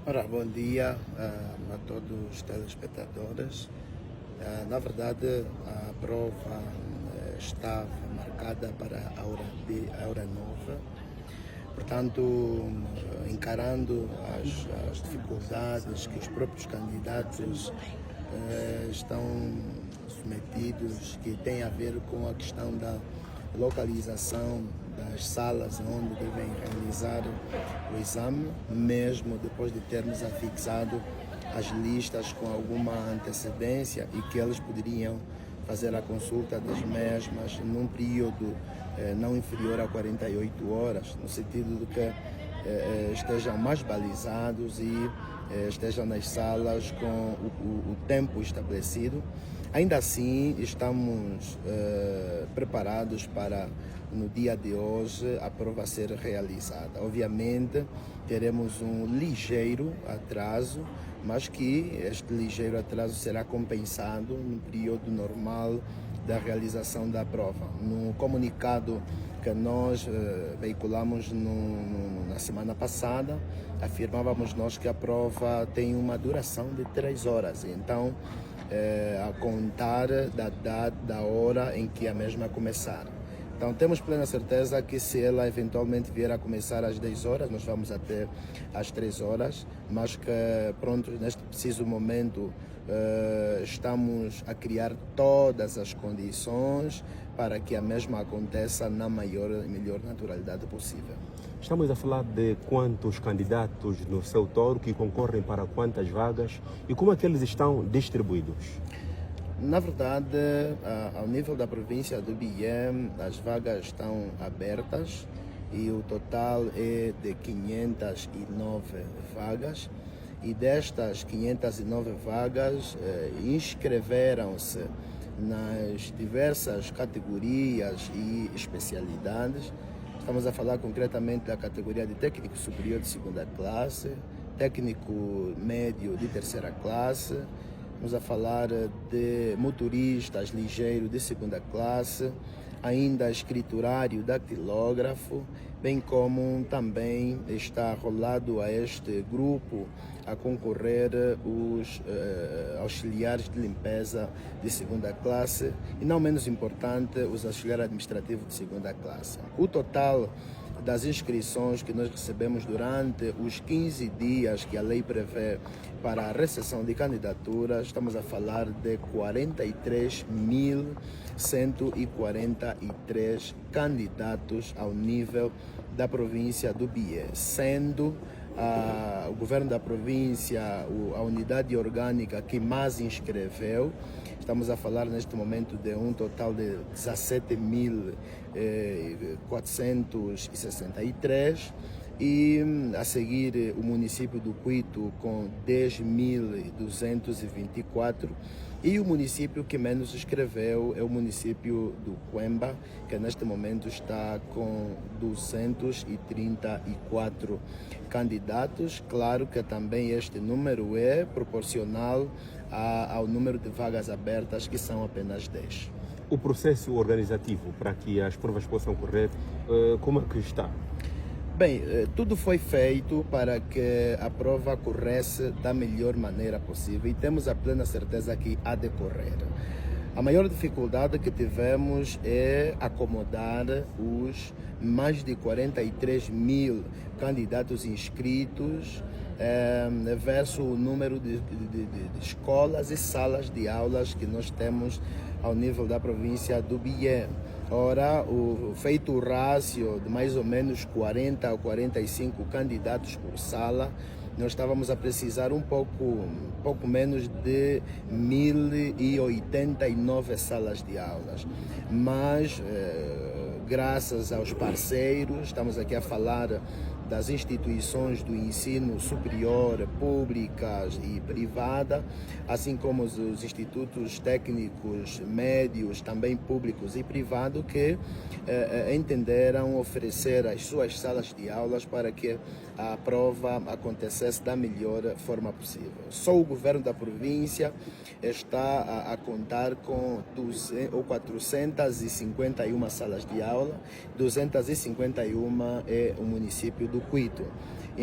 Ora, bom dia a todos os telespectadores. Na verdade, a prova estava marcada para a hora 9. Portanto, encarando as dificuldades que os próprios candidatos estão submetidos, que tem a ver com a questão da localização das salas onde devem realizar o exame, mesmo depois de termos afixado as listas com alguma antecedência e que eles poderiam fazer a consulta das mesmas num período não inferior a 48 horas, no sentido de que estejam mais balizados e estejam nas salas com o tempo estabelecido. Ainda assim, estamos preparados para, no dia de hoje, a prova ser realizada. Obviamente, teremos um ligeiro atraso, mas que este ligeiro atraso será compensado no período normal da realização da prova. No comunicado que nós veiculamos na semana passada, afirmávamos nós que a prova tem uma duração de 3 horas. Então, a contar da hora em que a mesma começar. Então temos plena certeza que se ela eventualmente vier a começar às 10 horas, nós vamos até às 3 horas, mas que pronto, neste preciso momento estamos a criar todas as condições para que a mesma aconteça na maior e melhor naturalidade possível. Estamos a falar de quantos candidatos no seu touro que concorrem para quantas vagas e como é que eles estão distribuídos? Na verdade, ao nível da província do Bié, as vagas estão abertas e o total é de 509 vagas. E destas 509 vagas, inscreveram-se nas diversas categorias e especialidades. Estamos a falar concretamente da categoria de técnico superior de segunda classe, técnico médio de terceira classe. Estamos a falar de motoristas ligeiros de segunda classe, ainda escriturário datilógrafo, bem como também está rolado a este grupo a concorrer os auxiliares de limpeza de segunda classe e, não menos importante, os auxiliares administrativos de segunda classe. O total das inscrições que nós recebemos durante os 15 dias que a lei prevê para a recepção de candidaturas, estamos a falar de 43.143 candidatos ao nível da província do Bié, sendo o governo da província a unidade orgânica que mais inscreveu. Estamos a falar neste momento de um total de 17.463 e a seguir o município do Cuito com 10.224 e o município que menos escreveu é o município do Quemba, que neste momento está com 234 candidatos. Claro que também este número é proporcional ao número de vagas abertas, que são apenas 10. O processo organizativo para que as provas possam correr, como é que está? Bem, tudo foi feito para que a prova corresse da melhor maneira possível e temos a plena certeza que há de correr. A maior dificuldade que tivemos é acomodar os mais de 43 mil candidatos inscritos versus o número de escolas e salas de aulas que nós temos ao nível da província do Bié. Ora, feito o rácio de mais ou menos 40 a 45 candidatos por sala, nós estávamos a precisar um pouco menos de 1.089 salas de aulas. Mas, graças aos parceiros, estamos aqui a falar das instituições do ensino superior, públicas e privada, assim como os institutos técnicos médios, também públicos e privados, que entenderam oferecer as suas salas de aulas para que a prova acontecesse da melhor forma possível. Só o governo da província está a contar com 451 salas de aula, 251 é o município do Cuito.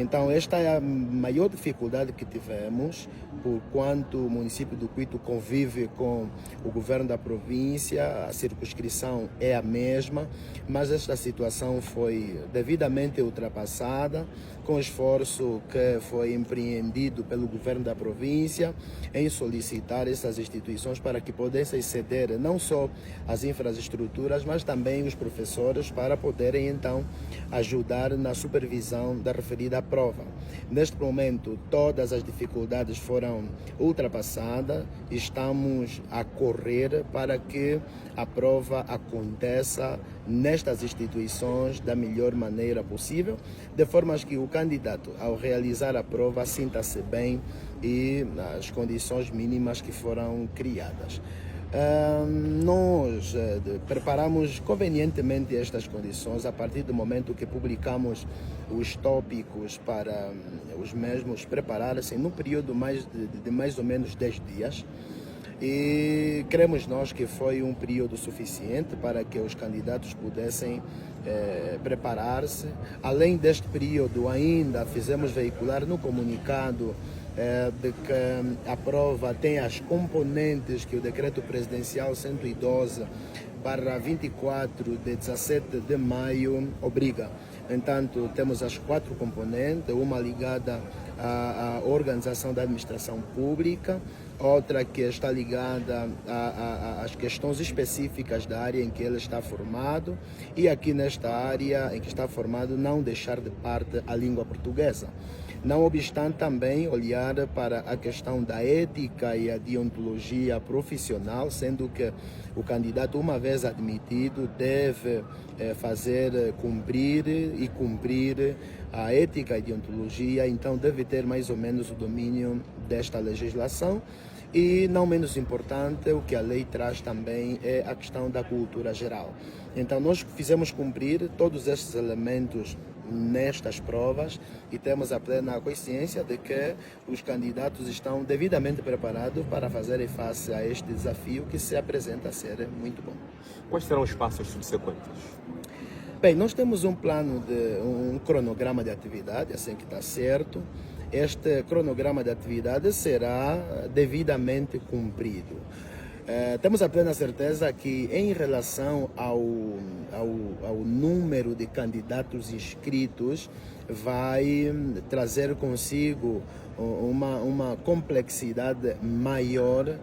Então, esta é a maior dificuldade que tivemos, por quanto o município do Cuito convive com o governo da província, a circunscrição é a mesma, mas esta situação foi devidamente ultrapassada, com o esforço que foi empreendido pelo governo da província em solicitar essas instituições para que pudessem ceder não só as infraestruturas, mas também os professores para poderem então ajudar na supervisão da referida prova. Neste momento, todas as dificuldades foram ultrapassadas, estamos a correr para que a prova aconteça nestas instituições da melhor maneira possível, de forma que o candidato, ao realizar a prova, sinta-se bem e nas condições mínimas que foram criadas. Nós preparamos convenientemente estas condições a partir do momento que publicamos os tópicos para os mesmos prepararem-se no período de mais ou menos 10 dias. E cremos nós que foi um período suficiente para que os candidatos pudessem preparar-se. Além deste período, ainda fizemos veicular no comunicado de que a prova tem as componentes que o Decreto Presidencial 112/24 de 17 de maio obriga. No entanto, temos as 4 componentes, uma ligada à organização da administração pública, outra que está ligada às questões específicas da área em que ele está formado, e aqui nesta área em que está formado não deixar de parte a língua portuguesa. Não obstante também olhar para a questão da ética e a deontologia profissional, sendo que o candidato, uma vez admitido, deve fazer cumprir a ética e deontologia, então deve ter mais ou menos o domínio desta legislação. E não menos importante, o que a lei traz também é a questão da cultura geral. Então nós fizemos cumprir todos estes elementos nestas provas e temos a plena consciência de que os candidatos estão devidamente preparados para fazerem face a este desafio que se apresenta a ser muito bom. Quais serão os passos subsequentes? Bem, nós temos um cronograma de atividade, assim que está certo. Este cronograma de atividade será devidamente cumprido. Temos a plena certeza que, em relação ao número de candidatos inscritos, vai trazer consigo uma complexidade maior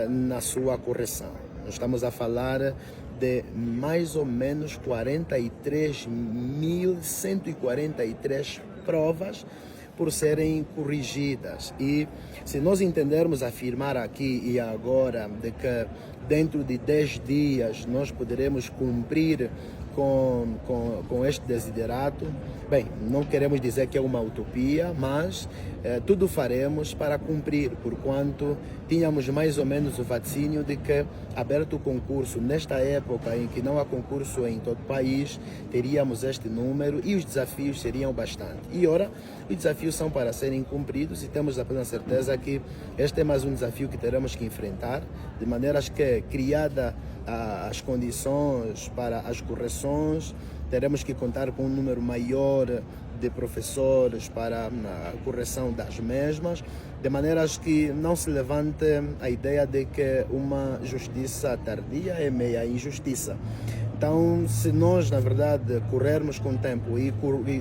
na sua correção. Nós estamos a falar de mais ou menos 43.143 provas por serem corrigidas. E se nós entendermos afirmar aqui e agora de que dentro de 10 dias nós poderemos cumprir com este desiderato, bem, não queremos dizer que é uma utopia, mas tudo faremos para cumprir, porquanto tínhamos mais ou menos o vaticínio de que, aberto o concurso nesta época em que não há concurso em todo o país, teríamos este número e os desafios seriam bastante. E ora, os desafios são para serem cumpridos e temos a plena certeza que este é mais um desafio que teremos que enfrentar, de maneiras que, criada as condições para as correções, teremos que contar com um número maior de professores para a correção das mesmas, de maneiras que não se levante a ideia de que uma justiça tardia é meia injustiça. Então, se nós, na verdade, corrermos com o tempo e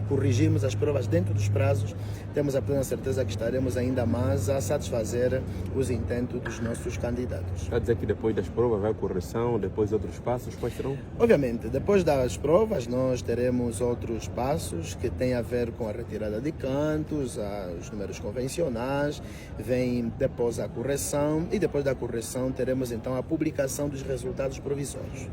corrigirmos as provas dentro dos prazos, temos a plena certeza que estaremos ainda mais a satisfazer os intentos dos nossos candidatos. Está a dizer que depois das provas vai a correção, depois outros passos, quais serão? Obviamente, depois das provas nós teremos outros passos que têm a ver com a retirada de cantos, os números convencionais, vem depois a correção e depois da correção teremos então a publicação dos resultados provisórios.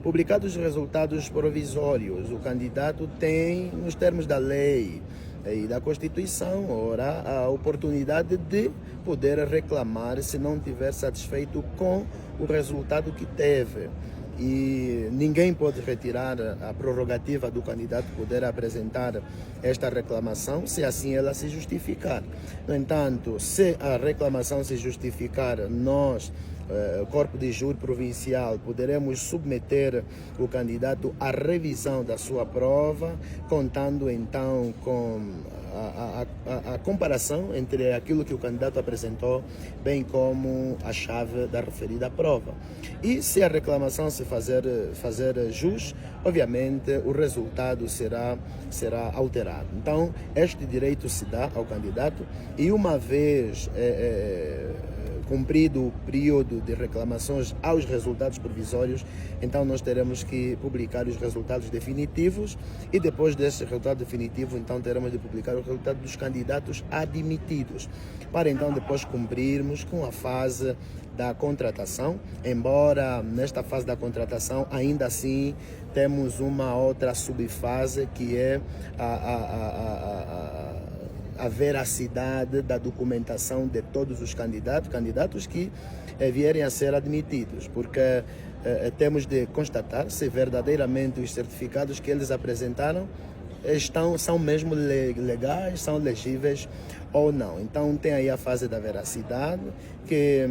Publicados os resultados provisórios, o candidato tem, nos termos da lei e da Constituição, ora, a oportunidade de poder reclamar se não estiver satisfeito com o resultado que teve. E ninguém pode retirar a prerrogativa do candidato poder apresentar esta reclamação se assim ela se justificar. No entanto, se a reclamação se justificar, nós Corpo de Júri Provincial, poderemos submeter o candidato à revisão da sua prova, contando então com a comparação entre aquilo que o candidato apresentou, bem como a chave da referida prova. E se a reclamação se fazer jus, obviamente o resultado será alterado. Então, este direito se dá ao candidato e uma vez cumprido o período de reclamações aos resultados provisórios, então nós teremos que publicar os resultados definitivos e depois desse resultado definitivo, então teremos de publicar o resultado dos candidatos admitidos, para então depois cumprirmos com a fase da contratação, embora nesta fase da contratação ainda assim temos uma outra subfase que é a veracidade da documentação de todos os candidatos que vierem a ser admitidos, porque temos de constatar se verdadeiramente os certificados que eles apresentaram são mesmo legais, são legíveis ou não. Então tem aí a fase da veracidade, que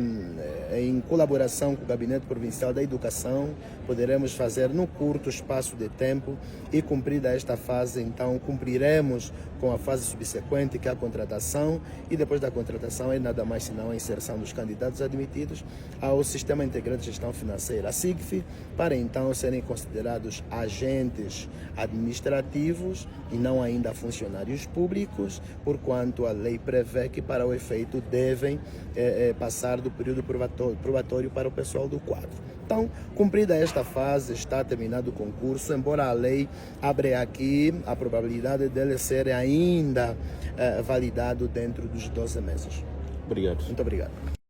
em colaboração com o Gabinete Provincial da Educação poderemos fazer no curto espaço de tempo, e cumprida esta fase, então cumpriremos com a fase subsequente, que é a contratação, e depois da contratação é nada mais senão a inserção dos candidatos admitidos ao Sistema Integrado de Gestão Financeira, a SIGF, para então serem considerados agentes administrativos e não ainda funcionários públicos, porquanto a lei prevê que para o efeito devem passar do período probatório para o pessoal do quadro. Então, cumprida esta fase, está terminado o concurso, embora a lei abra aqui a probabilidade dele ser ainda validado dentro dos 12 meses. Obrigado. Muito obrigado.